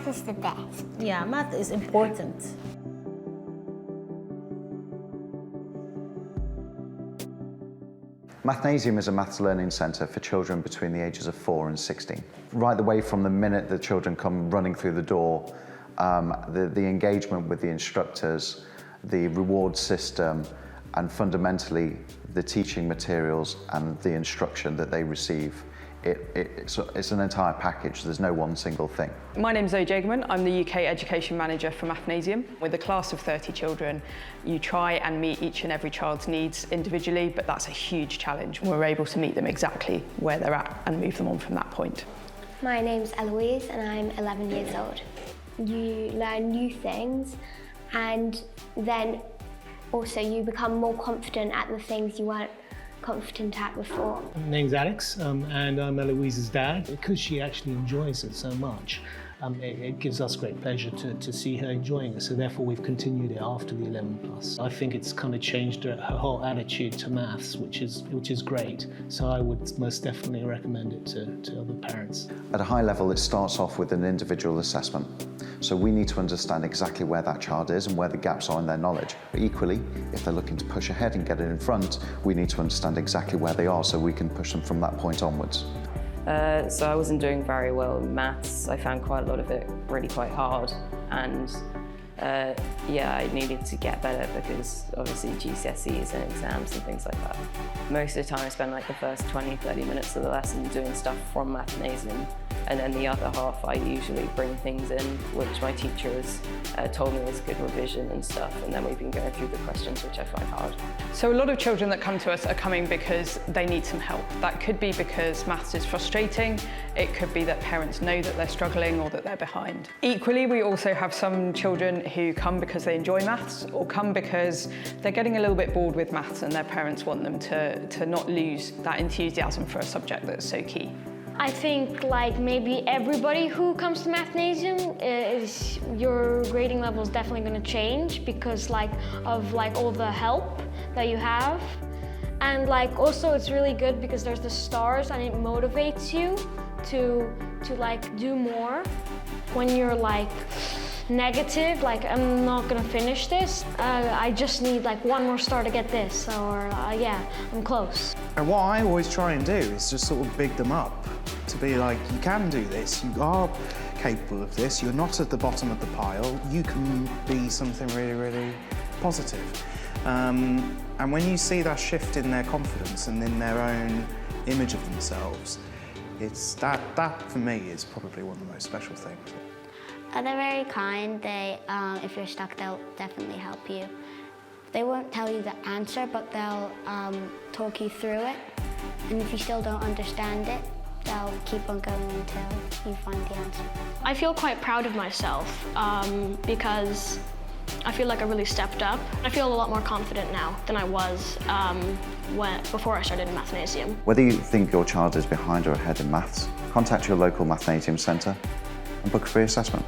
Math is the best. Yeah, math is important. Mathnasium is a maths learning centre for children between the ages of 4 and 16. Right the way from the minute the children come running through the door, the engagement with the instructors, the reward system, and fundamentally the teaching materials and the instruction that they receive. It's an entire package, there's no one single thing. My name's Jagelman, I'm the UK Education Manager for Mathnasium. With a class of 30 children, you try and meet each and every child's needs individually, but that's a huge challenge. We're able to meet them exactly where they're at and move them on from that point. My name's Eloise and I'm 11 years old. You learn new things and then also you become more confident at the things you weren't confident at before. My name's Alex and I'm Eloise's dad. Because she actually enjoys it so much, it gives us great pleasure to see her enjoying it, so therefore we've continued it after the 11+. I think it's kind of changed her whole attitude to maths, which is great, so I would most definitely recommend it to other parents. At a high level, it starts off with an individual assessment. So we need to understand exactly where that child is and where the gaps are in their knowledge. But equally, if they're looking to push ahead and get it in front, we need to understand exactly where they are so we can push them from that point onwards. So I wasn't doing very well in maths. I found quite a lot of it really quite hard, and yeah, I needed to get better because obviously GCSEs and exams and things like that. Most of the time I spend like the first 20-30 minutes of the lesson doing stuff from Mathnasium, and then the other half I usually bring things in which my teacher has told me is good revision and stuff, and then we've been going through the questions, which I find hard. So a lot of children that come to us are coming because they need some help. That could be because maths is frustrating, it could be that parents know that they're struggling or that they're behind. Equally, we also have some children who come because they enjoy maths or come because they're getting a little bit bored with maths and their parents want them to not lose that enthusiasm for a subject that's so key. I think like maybe everybody who comes to Mathnasium your grading level is definitely going to change because of all the help that you have, and also it's really good because there's the stars and it motivates you to do more. When you're negative, I'm not gonna finish this, I just need one more star to get this, or yeah, I'm close. And what I always try and do is just sort of big them up, to be like, you can do this, you are capable of this, you're not at the bottom of the pile, you can be something really, really positive. And when you see that shift in their confidence and in their own image of themselves, it's that for me is probably one of the most special things. They're very kind. If you're stuck, they'll definitely help you. They won't tell you the answer, but they'll talk you through it. And if you still don't understand it, they'll keep on going until you find the answer. I feel quite proud of myself because I feel like I really stepped up. I feel a lot more confident now than I was before I started in Mathnasium. Whether you think your child is behind or ahead in maths, contact your local Mathnasium centre and book a free assessment.